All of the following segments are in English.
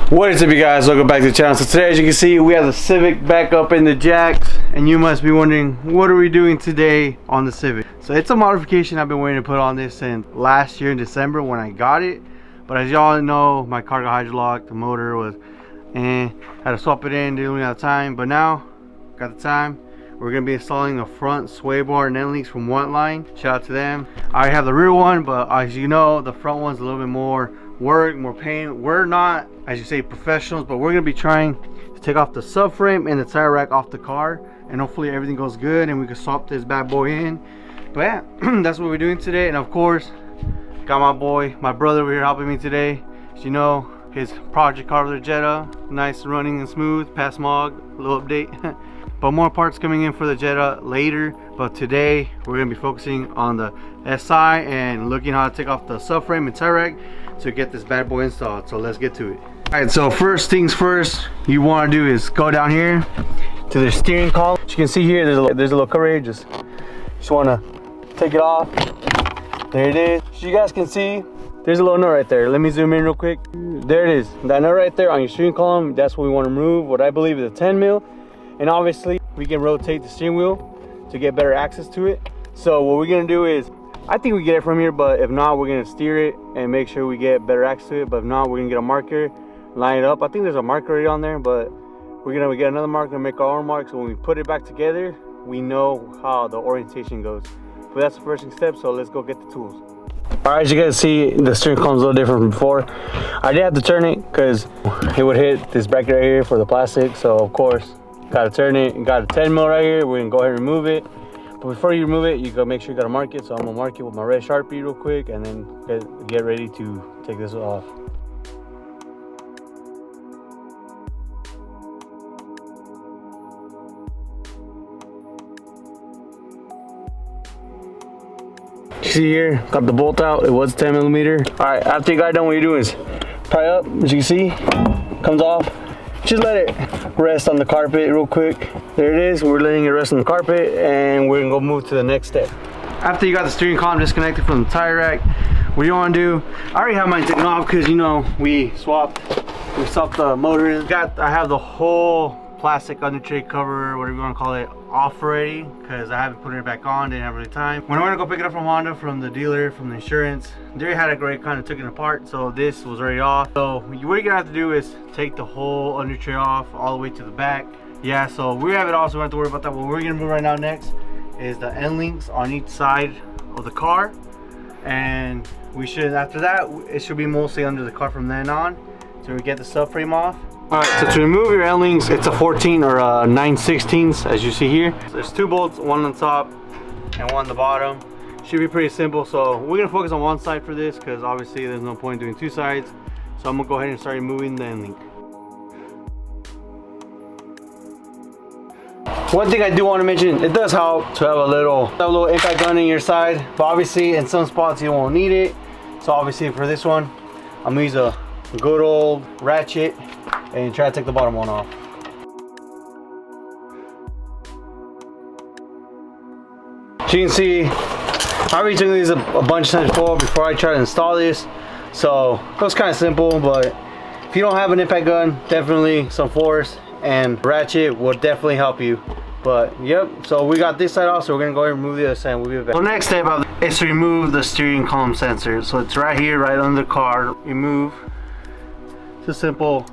What is up, you guys? Welcome back to the channel. So today, as you can see, we have the Civic back up in the jacks, and you must be wondering, what are we doing today on the Civic? So it's a modification I've been waiting to put on this since last year in December when I got it. But as y'all know, my car got hydrolocked, the motor was had to swap it in, didn't have time, but now got the time. We're gonna be installing the front sway bar and end links from Whiteline. Shout out to them. I have the rear one, but as you know, the front one's a little bit more work, more pain. We're not, as you say, professionals, but we're gonna be trying to take off the subframe and the tire rack off the car, and hopefully everything goes good and we can swap this bad boy in. But yeah, that's what we're doing today. And of course, got my boy, my brother over here helping me today. As you know, his project car, the Jetta, nice running and smooth, past smog, a little update. But more parts coming in for the Jetta later. But today we're gonna be focusing on the SI and looking how to take off the subframe and tire rack to get this bad boy installed. So let's get to it. All right, so first things first, you want to do is go down here to the steering column. As you can see here, there's a little cover here. Just want to take it off. There it is. As you guys can see, there's a little nut right there. Let me zoom in real quick. There it is. That nut right there on your steering column, that's what we want to remove. What I believe is a 10 mil. And obviously we can rotate the steering wheel to get better access to it. So what we're gonna do is, I think we get it from here, but if not, we're gonna steer it and make sure we get better access to it. But if not, we're gonna get a marker, line it up. I think there's a marker already on there, but we're gonna get another marker and make our own mark. So when we put it back together, we know how the orientation goes. But that's the first step, so let's go get the tools. All right, as you guys see, the steering column's a little different from before. I did have to turn it because it would hit this bracket right here for the plastic. So of course, gotta turn it, and got a 10 mil right here. We're gonna go ahead and remove it. But before you remove it, you gotta make sure you gotta mark it. So I'm gonna mark it with my red Sharpie real quick, and then get ready to take this off. See here, got the bolt out. It was 10 millimeter. All right, after you got done, what you do is pry up. As you can see, comes off. Just let it rest on the carpet real quick. There it is. We're letting it rest on the carpet, and we're gonna go move to the next step. After you got the steering column disconnected from the tire rack, what you want to do, I already have mine taken off because you know we swapped the motor in. I have the whole plastic under tray cover, whatever you want to call it, off already because I haven't put it back on, didn't have really time. When I went to go pick it up from Honda, from the dealer, from the insurance, they had it already kind of took it apart, so this was already off. So what you're gonna have to do is take the whole under tray off all the way to the back. Yeah, so we have it all, so we don't have to worry about that. What we're gonna move right now next is the end links on each side of the car, and we should, after that, it should be mostly under the car from then on. So we get the subframe off. All right, so to remove your end links, it's a 14 or a 9/16 as you see here. So there's two bolts, one on top and one on the bottom. Should be pretty simple. So we're gonna focus on one side for this because obviously there's no point doing two sides. So I'm gonna go ahead and start removing the end link. One thing I do want to mention, it does help to have a little impact gun in your side, but obviously in some spots you won't need it. So obviously for this one, I'm gonna use a good old ratchet and try to take the bottom one off. So you can see, I already took these a bunch of times before I try to install this. So it was kind of simple, but if you don't have an impact gun, definitely some force and ratchet will definitely help you. But yep, so we got this side off, so we're gonna go ahead and remove the other side and we'll be back. So next step is to remove the steering column sensor. So it's right here, right under the car. Remove. It's simple.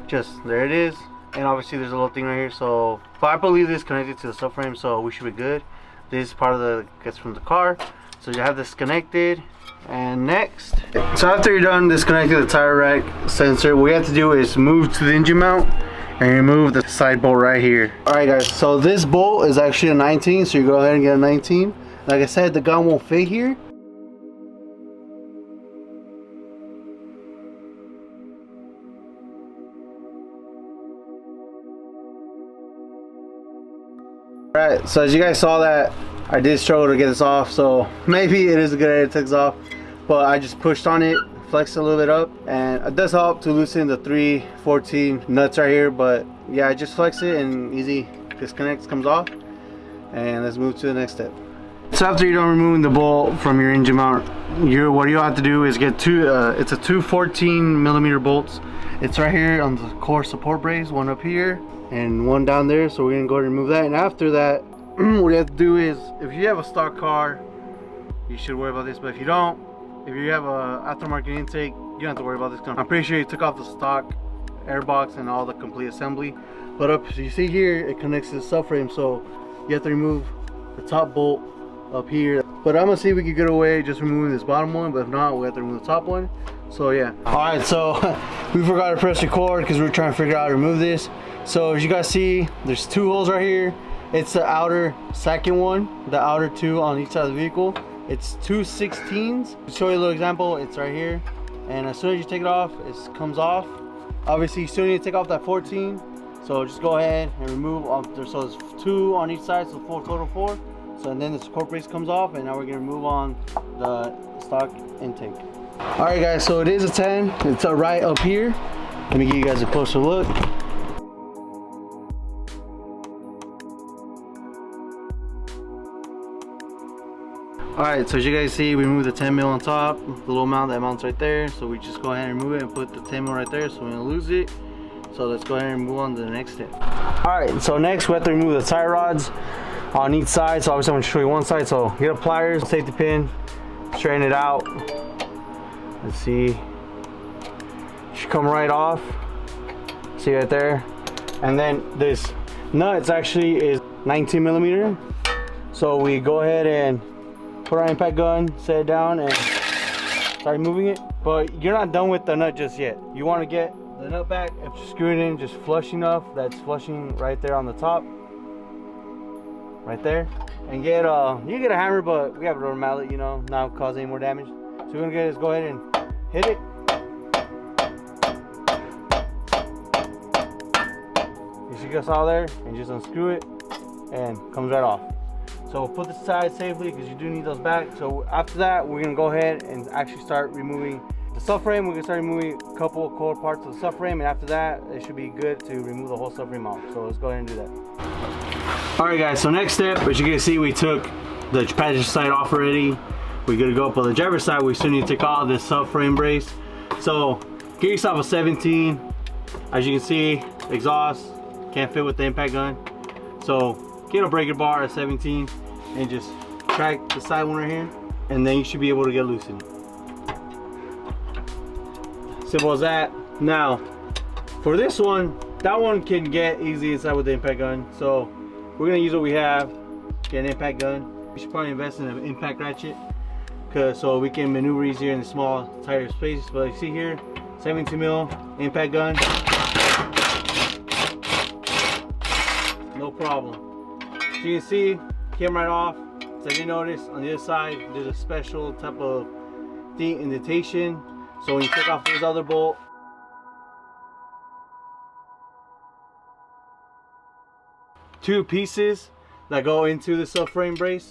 Just there it is. And obviously there's a little thing right here. So but I believe this is connected to the subframe, so we should be good. This is part of the gets from the car. So you have this connected. And next, so after you're done disconnecting the tire rack sensor, what we have to do is move to the engine mount and remove the side bolt right here. All right guys, so this bolt is actually a 19, so you go ahead and get a 19. Like I said, the gun won't fit here. All right, so as you guys saw that I did struggle to get this off, so maybe it is a good idea to take this off, but I just pushed on it, flexed a little bit up, and it does help to loosen the 3/14 nuts right here. But yeah, I just flex it and easy disconnects, comes off. And let's move to the next step. So after you're done removing the bolt from your engine mount, what you have to do is get it's a two 14mm bolts. It's right here on the core support brace, one up here and one down there. So we're gonna go ahead and remove that. And after that, what you have to do is, if you have a stock car, you should worry about this. But if you don't, if you have a aftermarket intake, you don't have to worry about this. I'm pretty sure you took off the stock airbox and all the complete assembly. But up, so you see here, it connects to the subframe, so you have to remove the top bolt up here. But I'm gonna see if we can get away just removing this bottom one, but if not, we have to remove the top one. So yeah. All right, so we forgot to press record because we were trying to figure out how to remove this. So as you guys see, there's two holes right here. It's the outer second one, the outer two on each side of the vehicle. It's 2/16s. To show you a little example, it's right here. And as soon as you take it off, it comes off. Obviously, you still need to take off that 14. So just go ahead and remove so there's two on each side, so full total 4. So and then the support brace comes off, and now we're gonna move on the stock intake. All right, guys. So it is a 10. It's right up here. Let me give you guys a closer look. Alright, so as you guys see, we removed the 10mm on top, the little mount that mounts right there. So we just go ahead and remove it and put the 10mm right there, so we don't lose it. So let's go ahead and move on to the next step. Alright, so next we have to remove the tie rods on each side. So obviously I'm going to show you one side. So get a pliers, safety pin, straighten it out. Let's see. It should come right off. See right there. And then this nut actually is 19mm. So we go ahead and put our impact gun, set it down, and start moving it. But you're not done with the nut just yet. You want to get the nut back and screw it in just flush enough. That's flushing right there on the top, right there. And get you get a hammer, but we have a rubber mallet, you know, not cause any more damage. So we're gonna just go ahead and hit it. You see us all there, and just unscrew it, and comes right off. So put this aside safely because you do need those back. So after that, we're gonna go ahead and actually start removing the subframe. We're gonna start removing a couple of core parts of the subframe, and after that, it should be good to remove the whole subframe off. So let's go ahead and do that. All right, guys. So next step, as you can see, we took the passenger side off already. We're gonna go up on the driver's side. We still need to take all this subframe brace. So get yourself a 17. As you can see, exhaust can't fit with the impact gun. So get a breaker bar at 17 and just track the side one right here, and then you should be able to get loosened. Simple as that. Now, for this one, that one can get easy inside with the impact gun. So we're gonna use what we have, get an impact gun. We should probably invest in an impact ratchet, so we can maneuver easier in the small, tighter spaces. But you see here, 17mm impact gun, no problem. So you can see, came right off. So if you notice, on the other side, there's a special type of indentation. So when you take off this other bolt, two pieces that go into the subframe brace.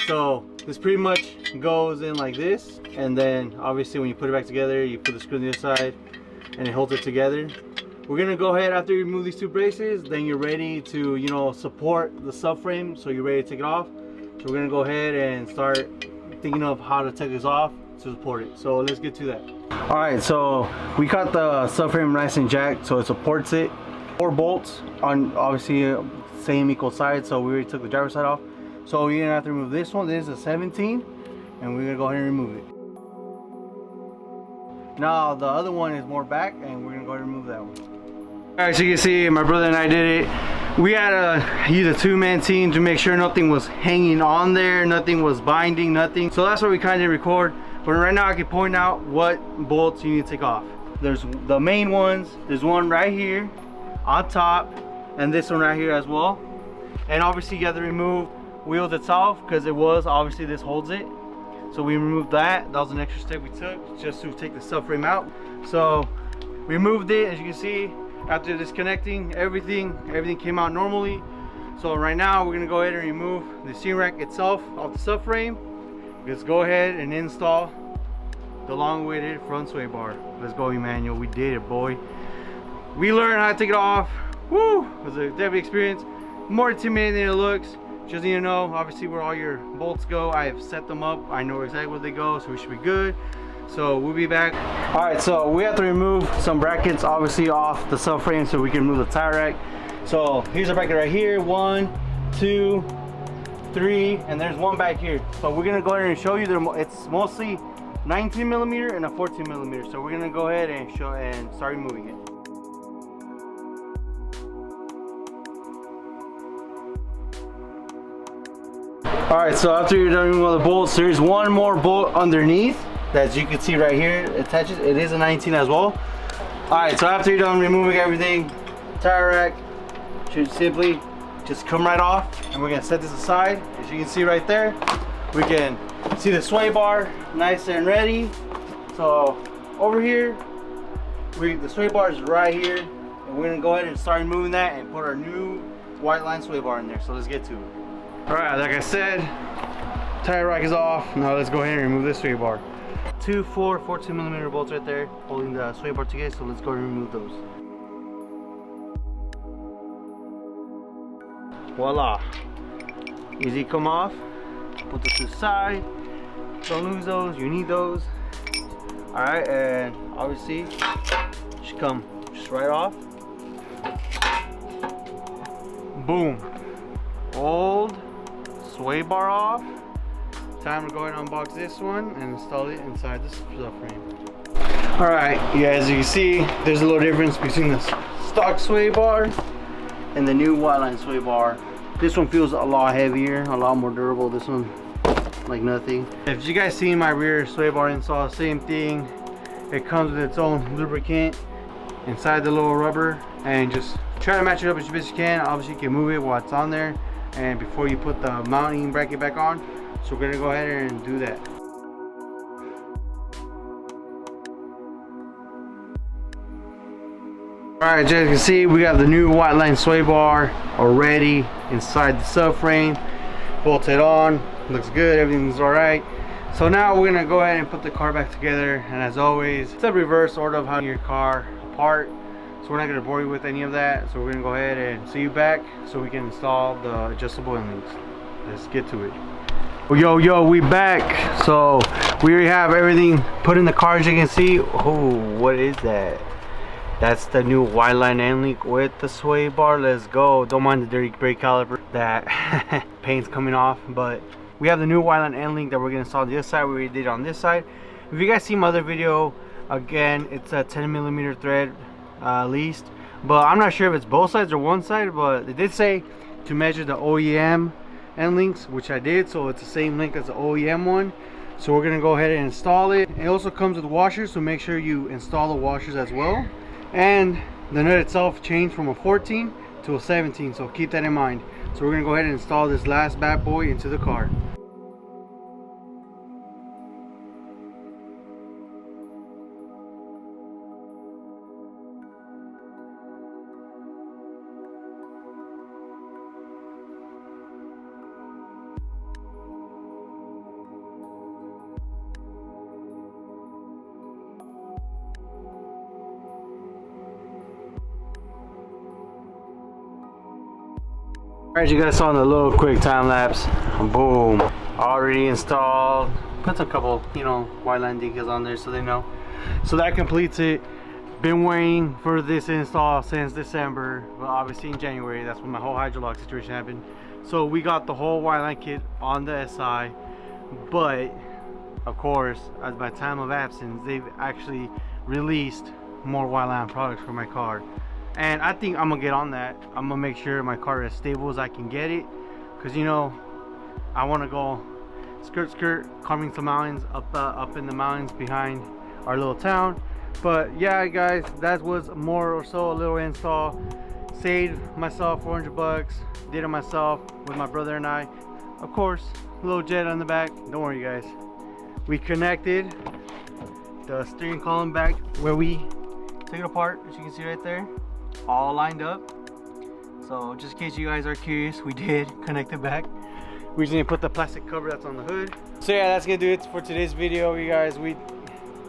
So this pretty much goes in like this, and then obviously when you put it back together, you put the screw on the other side, and it holds it together. We're gonna go ahead, after you remove these two braces, then you're ready to, you know, support the subframe, so you're ready to take it off. So we're gonna go ahead and start thinking of how to take this off to support it. So let's get to that. All right, so we got the subframe nice and jacked, so it supports it. 4 bolts on obviously same equal sides, so we already took the driver's side off. So we're gonna have to remove this one. This is a 17, and we're gonna go ahead and remove it. Now the other one is more back, and we're gonna go ahead and remove that one. Alright, so you can see my brother and I did it. We had to use a 2-man team to make sure nothing was hanging on there, nothing was binding, nothing. So that's what we kind of record. But right now I can point out what bolts you need to take off. There's the main ones. There's one right here on top, and this one right here as well. And obviously you have to remove wheels itself, because it was obviously this holds it. So we removed that. That was an extra step we took just to take the subframe out. So we removed it, as you can see. After disconnecting everything came out normally. So right now we're gonna go ahead and remove the steering rack itself off the subframe. Let's go ahead and install the long-awaited front sway bar. Let's go, Emmanuel. We did it, boy. We learned how to take it off. Woo! It was a deadly experience. More intimidating than it looks. just need to know obviously where all your bolts go. I have set them up, I know exactly where they go, so we should be good. So we'll be back. All right, so we have to remove some brackets obviously off the subframe so we can move the tire rack. So here's a bracket right here, 1, 2, 3, and there's one back here. So we're gonna go ahead and show you it's mostly 19 millimeter and a 14 millimeter. So we're gonna go ahead and show and start removing it. All right, so after you're done removing all the bolts, there's one more bolt underneath that you can see right here. It attaches. It is a 19 as well. All right, so after you're done removing everything, tire rack should simply just come right off, and we're gonna set this aside. As you can see right there, we can see the sway bar nice and ready. So over here, the sway bar is right here, and we're gonna go ahead and start removing that and put our new Whiteline sway bar in there. So let's get to it. All right, like I said, tire rack is off. Now let's go ahead and remove this sway bar. 2, 4, 14 millimeter bolts right there holding the sway bar together. So let's go and remove those. Voila, easy come off. Put those to the side. Don't lose those, you need those. All right, and obviously should come just right off. Boom, old sway bar off. Time to go ahead and unbox this one and install it inside the subframe. All right, yeah, as you can see, there's a little difference between the stock sway bar and the new Whiteline sway bar. This one feels a lot heavier, a lot more durable. This one, like nothing. If you guys seen my rear sway bar install, same thing. It comes with its own lubricant inside the little rubber, and just try to match it up as best you can. Obviously you can move it while it's on there and before you put the mounting bracket back on. So we're gonna go ahead and do that. Alright, as you can see, we got the new Whiteline sway bar already inside the subframe. Bolted on, looks good, everything's alright. So now we're gonna go ahead and put the car back together, and as always, it's a reverse order of how your car apart. So we're not gonna bore you with any of that. So we're gonna go ahead and see you back so we can install the adjustable endings. Let's get to it. Yo, we back. So we already have everything put in the car, as you can see. Oh, what is that? That's the new Whiteline end link with the sway bar. Let's go. Don't mind the dirty brake caliper, that paint's coming off. But we have the new Whiteline end link that we're gonna install on this side. We already did on this side. If you guys see my other video, again, it's a 10 millimeter thread least, but I'm not sure if it's both sides or one side. But they did say to measure the OEM end links, which I did, so it's the same link as the OEM one. So we're gonna go ahead and install it. It also comes with washers, so make sure you install the washers as well. And the nut itself changed from a 14 to a 17, so keep that in mind. So we're gonna go ahead and install this last bad boy into the car. Alright, you guys saw the little quick time lapse. Boom, already installed. Put a couple, Whiteline decals on there so they know. So that completes it. Been waiting for this install since December, but obviously in January, that's when my whole hydrolock situation happened. So we got the whole Whiteline kit on the SI, but of course, at my time of absence, they've actually released more Whiteline products for my car. And I think I'm gonna get on that. I'm gonna make sure my car is as stable as I can get it, because I want to go skirt climbing some mountains up in the mountains behind our little town. But yeah, guys, that was more or so a little install. Saved myself 400 bucks. Did it myself with my brother and I. Of course, a little jet on the back. Don't worry, guys. We connected the steering column back where we took it apart, as you can see right there, all lined up. So just in case you guys are curious, we did connect it back. We just need to put the plastic cover that's on the hood. So yeah, that's gonna do it for today's video, you guys. We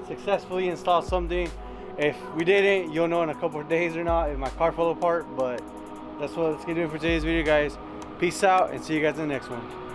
successfully installed something. If we didn't, you'll know in a couple of days or not if my car fell apart. But that's gonna do it for today's video, guys. Peace out and see you guys in the next one.